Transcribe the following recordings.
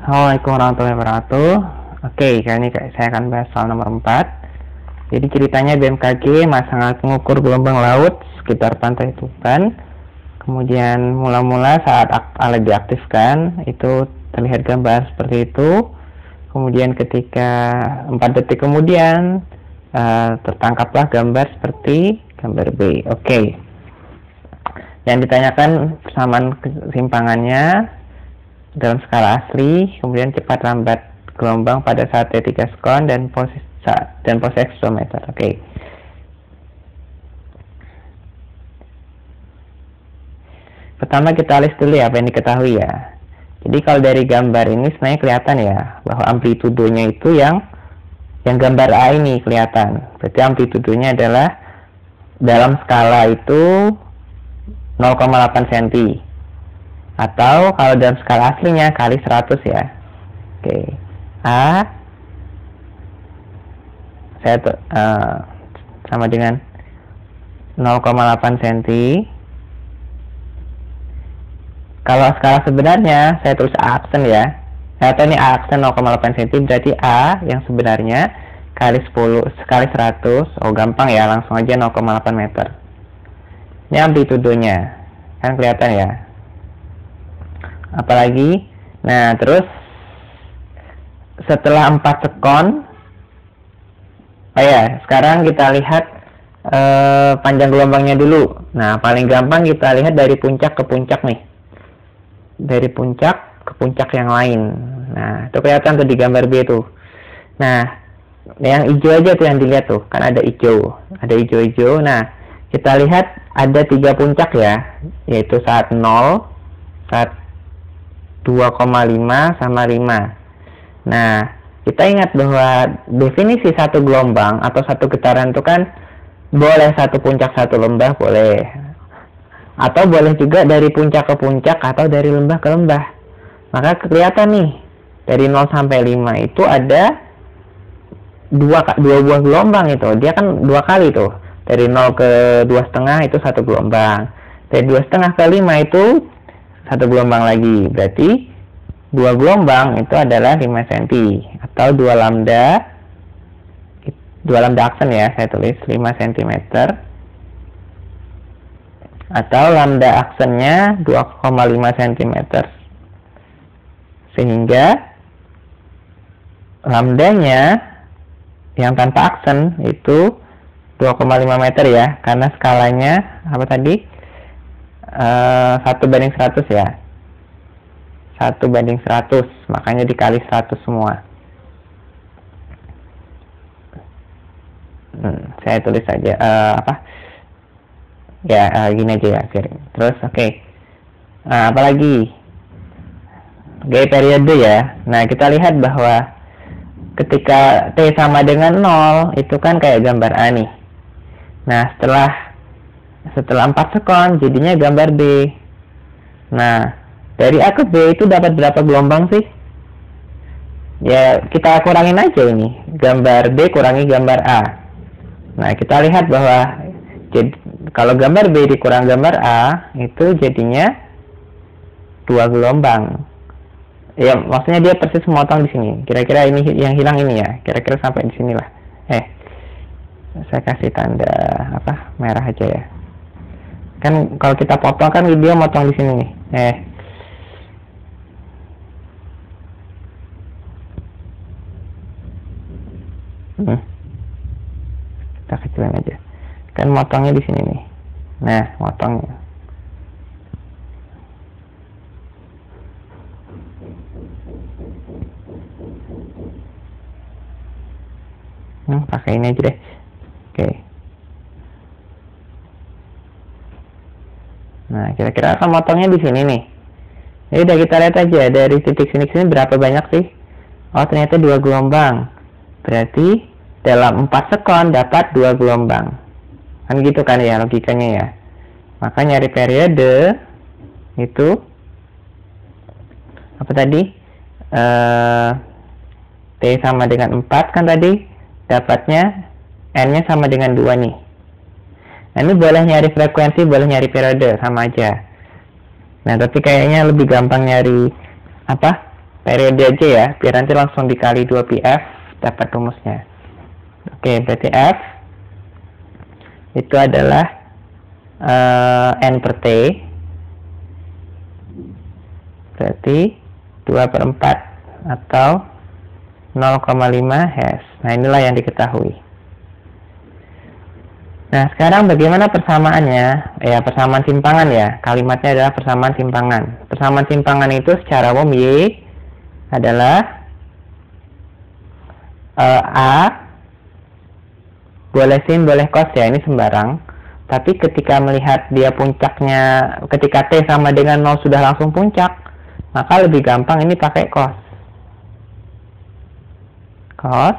Assalamualaikum warahmatullahi wabarakatuh. Oke, kali ini saya akan bahas soal nomor 4. Jadi ceritanya BMKG masang alat pengukur gelombang laut sekitar pantai Tuban. Kemudian mula-mula saat alat diaktifkan itu terlihat gambar seperti itu. Kemudian ketika 4 detik kemudian tertangkaplah gambar seperti gambar B. Oke. Yang ditanyakan persamaan kesimpangannya dalam skala asli, kemudian cepat lambat gelombang pada saat T3 sekon dan posisi eksometer. Oke. Pertama kita list dulu ya apa yang diketahui ya. Jadi kalau dari gambar ini sebenarnya kelihatan ya bahwa amplitudonya itu yang gambar A ini kelihatan. Berarti amplitudonya adalah dalam skala itu 0,8 cm. Atau kalau dalam skala aslinya kali 100 ya. Oke. A sama dengan 0,8 cm. Kalau skala sebenarnya saya tulis A aksen ya. Atau ini A aksen 0,8 cm berarti A yang sebenarnya kali 10 kali 100. Oh gampang ya, langsung aja 0,8 meter. Ini amplitudonya. Kan kelihatan ya. Apalagi, nah terus setelah 4 sekon, oh ya sekarang kita lihat panjang gelombangnya dulu. Nah paling gampang kita lihat dari puncak ke puncak nih, dari puncak ke puncak yang lain. Nah itu kelihatan tuh di gambar B tuh. Nah yang hijau aja tuh yang dilihat tuh, kan ada hijau, ada hijau-hijau. Nah kita lihat ada 3 puncak ya, yaitu saat 0, saat 2,5 sama 5. Nah, kita ingat bahwa definisi satu gelombang atau satu getaran itu kan boleh satu puncak satu lembah boleh. Atau boleh juga dari puncak ke puncak atau dari lembah ke lembah. Maka kelihatan nih, dari 0 sampai 5 itu ada dua buah gelombang itu. Dia kan 2 kali tuh. Dari 0 ke 2,5 itu satu gelombang. Dari 2,5 ke 5 itu satu gelombang lagi, berarti 2 gelombang itu adalah 5 cm atau 2 lambda aksen ya, saya tulis 5 cm atau lambda aksennya 2,5 cm, sehingga lambdanya yang tanpa aksen itu 2,5 meter ya, karena skalanya apa tadi? 1:100 ya, 1:100, makanya dikali 100 semua. Saya tulis saja gini aja ya, terus oke. Nah, apalagi gaya periode ya. Nah kita lihat bahwa ketika T sama dengan 0 itu kan kayak gambar A nih. Nah setelah 4 sekon jadinya gambar B. Nah dari A ke B itu dapat berapa gelombang sih? Ya kita kurangin aja ini, gambar B kurangi gambar A. Nah kita lihat bahwa kalau gambar B dikurang gambar A itu jadinya 2 gelombang. Ya maksudnya dia persis memotong di sini. Kira-kira ini yang hilang ini ya, kira-kira sampai di sinilah. Saya kasih tanda merah aja ya. Kan kalau kita potong kan dia motong di sini nih. Kita kecilin aja. Kan motongnya di sini nih. Nah, motongnya. Pakai ini aja deh. Oke. Nah, kira-kira akan motongnya di sini nih. Jadi udah kita lihat aja dari titik sini ke sini berapa banyak sih? Oh, ternyata 2 gelombang. Berarti dalam 4 sekon dapat 2 gelombang. Kan gitu kan ya logikanya ya. Maka nyari periode itu apa tadi? T sama dengan 4 kan tadi, dapatnya N-nya sama dengan 2 nih. Nah ini boleh nyari frekuensi, boleh nyari periode, sama aja. Nah tapi kayaknya lebih gampang nyari periode aja ya, biar nanti langsung dikali 2πf dapat rumusnya. Oke, berarti F itu adalah N per T, berarti 2/4 atau 0,5 Hz. Nah, inilah yang diketahui. Nah, sekarang bagaimana persamaannya? Ya, persamaan timpangan ya. Kalimatnya adalah persamaan timpangan. Persamaan timpangan itu secara umum Y adalah A, boleh sin, boleh cos ya, ini sembarang. Tapi ketika melihat dia puncaknya, ketika T sama dengan 0 sudah langsung puncak, maka lebih gampang ini pakai cos. Cos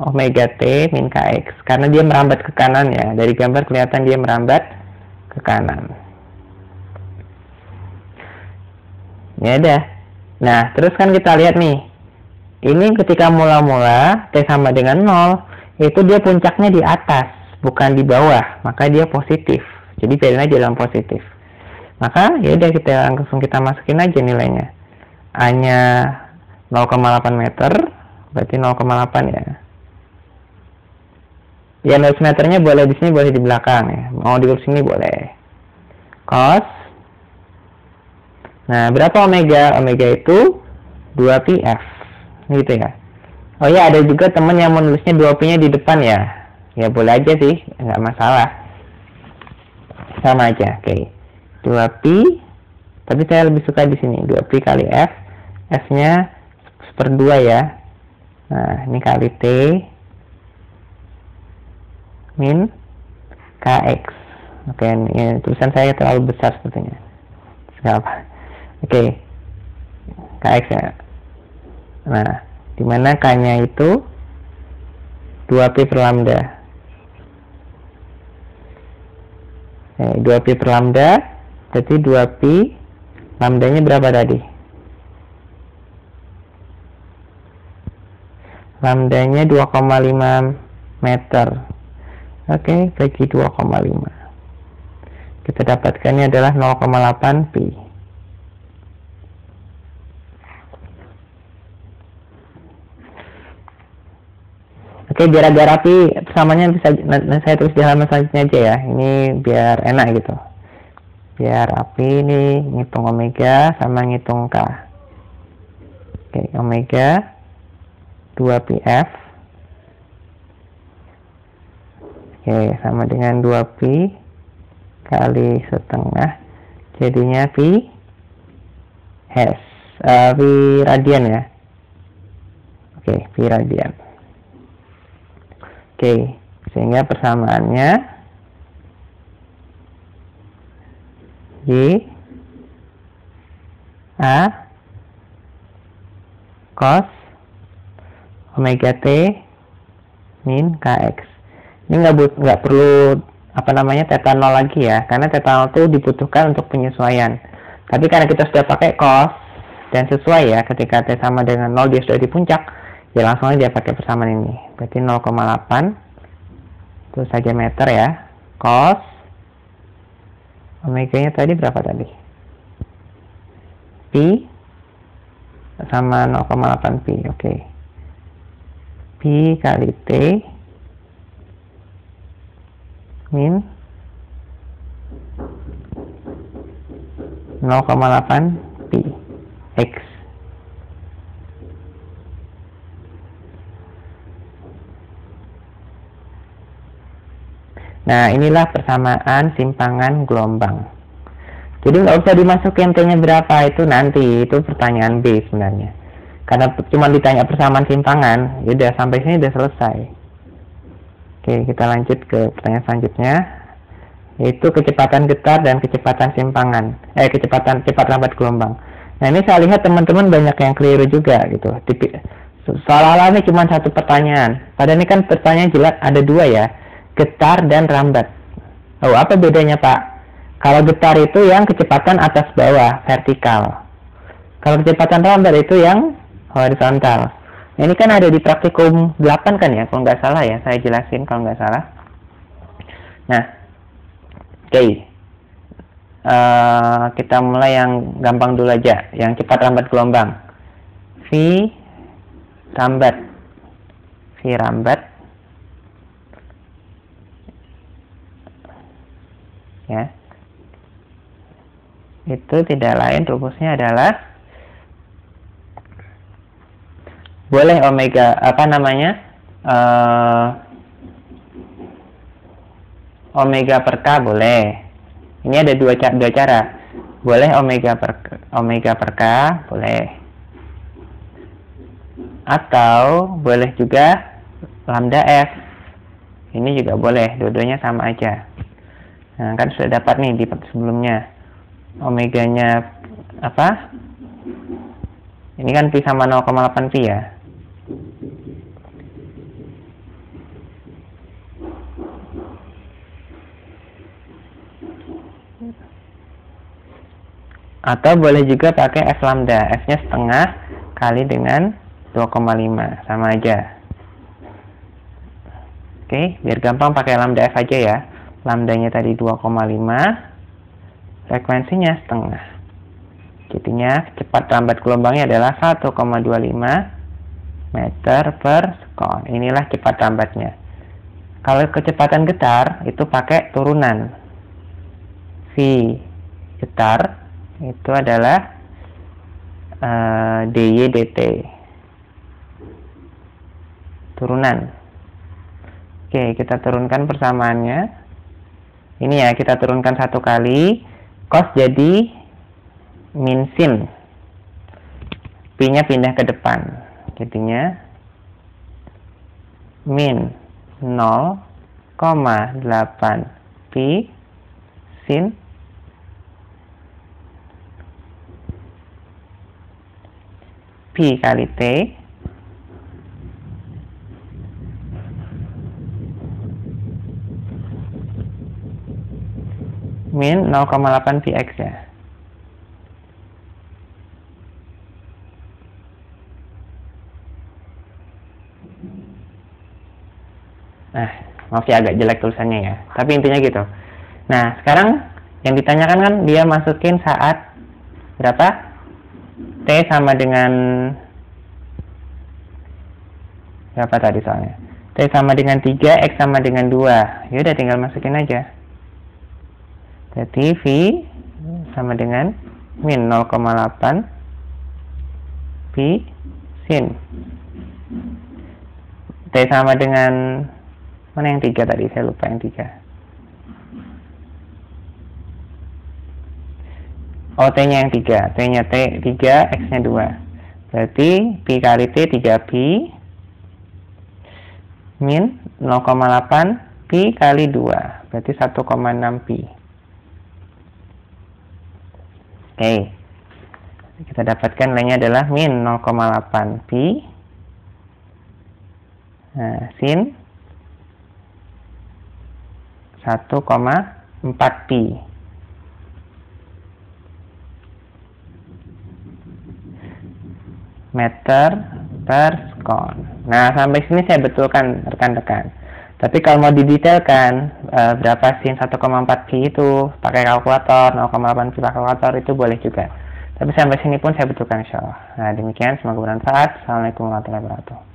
omega T min Kx, karena dia merambat ke kanan ya. Dari gambar kelihatan dia merambat ke kanan. Ya udah. Nah, terus kan kita lihat nih. Ini ketika mula-mula T sama dengan 0, itu dia puncaknya di atas, bukan di bawah, maka dia positif. Jadi biarin aja dalam positif. Maka ya udah, kita langsung masukin aja nilainya. A-nya 0,8 meter, berarti 0,8 ya. Ya, 0 meternya boleh di sini, boleh di belakang ya. Mau di sini boleh. Cos. Nah, berapa omega? Omega itu 2πf. Gitu ya. Oh ya, ada juga teman yang menulisnya 2p-nya di depan ya. Ya boleh aja sih, nggak masalah. Sama aja, oke. 2p, tapi saya lebih suka di sini 2p kali f. F-nya 1/2 ya. Nah, ini kali T min Kx. Oke, ini tulisan saya terlalu besar sepertinya. Apa? Oke. Kx ya. Nah, dimana K-nya itu 2p per lambda. 2p per lambda, berarti 2p, lambdanya berapa tadi? Lambdanya 2,5 meter. Oke, bagi 2,5. Kita dapatkannya adalah 0,8 pi. Oke, biar agak rapi persamanya bisa saya tulis di halaman selanjutnya aja ya. Ini biar enak gitu. Biar rapi nih, ngitung omega sama ngitung K. Oke, omega 2πf. Oke, sama dengan 2pi kali setengah, jadinya pi Hz, pi radian ya. Oke, pi radian. Oke, sehingga persamaannya Y A cos omega T min Kx. Ini nggak perlu theta 0 lagi ya, karena theta 0 itu dibutuhkan untuk penyesuaian. Tapi karena kita sudah pakai cos dan sesuai ya, ketika T sama dengan 0 dia sudah di puncak, ya langsung aja dia pakai persamaan ini. Berarti 0,8 itu saja meter ya. Cos omega nya tadi berapa tadi? Pi sama 0,8 pi. Oke. Pi kali T min 0,8 pi X. Nah, inilah persamaan simpangan gelombang. Jadi nggak usah dimasukin T-nya berapa, itu nanti, itu pertanyaan B sebenarnya. Karena cuma ditanya persamaan simpangan, ya udah sampai sini udah selesai. Oke, kita lanjut ke pertanyaan selanjutnya, yaitu kecepatan getar dan kecepatan simpangan, cepat lambat gelombang. Nah, ini saya lihat teman-teman banyak yang keliru juga gitu. Seolah-olah ini cuma satu pertanyaan. Padahal ini kan pertanyaan jelas ada dua ya, getar dan rambat. Oh, apa bedanya Pak? Kalau getar itu yang kecepatan atas bawah, vertikal. Kalau kecepatan rambat itu yang horizontal. Nah, ini kan ada di praktikum 8 kan ya, kalau nggak salah ya, saya jelasin kalau nggak salah. Nah, oke. Kita mulai yang gampang dulu aja, yang cepat lambat gelombang. V rambat. V rambat. Ya. Itu tidak lain, rumusnya adalah boleh omega omega per K boleh. Ini ada dua cara. Boleh omega per K boleh. Atau boleh juga lambda F. Ini juga boleh, dua-duanya sama aja. Nah, kan sudah dapat nih di sebelumnya. Omeganya apa? Ini kan pi sama 0,8 pi ya. Atau boleh juga pakai F lambda. F-nya setengah kali dengan 2,5. Sama aja. Oke, biar gampang pakai lambda F aja ya. Lambdanya tadi 2,5, frekuensinya setengah. Jadinya cepat lambat gelombangnya adalah 1,25 meter per sekon. Inilah cepat lambatnya. Kalau kecepatan getar itu pakai turunan. V getar itu adalah dy dt. Turunan. Oke, kita turunkan persamaannya. Ini ya, kita turunkan satu kali, cos jadi min sin. Pi-nya pindah ke depan. Jadinya min 0,8 pi sin pi kali t min 0,8 px ya. Nah, maaf ya agak jelek tulisannya ya. Tapi intinya gitu. Nah, sekarang yang ditanyakan kan dia masukin saat berapa? T sama dengan berapa tadi soalnya? T sama dengan 3, X sama dengan 2. Yaudah tinggal masukin aja. Jadi V sama dengan min 0,8 pi sin. T sama dengan mana yang 3 tadi? Saya lupa yang 3. Oh, T-nya yang 3. T-nya T 3, X-nya 2. Berarti pi kali T 3pi min 0,8 pi kali 2. Berarti 1,6 pi. Oke, kita dapatkan nilainya adalah min 0,8 pi. Nah, sin 1,4 pi. Meter per sekon. Nah, sampai sini saya betulkan rekan-rekan. Tapi kalau mau didetailkan berapa sin 1,4 pi itu pakai kalkulator, 0,8 pi pakai kalkulator itu boleh juga. Tapi sampai sini pun saya betulkan insyaallah. Nah, demikian semoga bermanfaat. Assalamualaikum warahmatullahi wabarakatuh.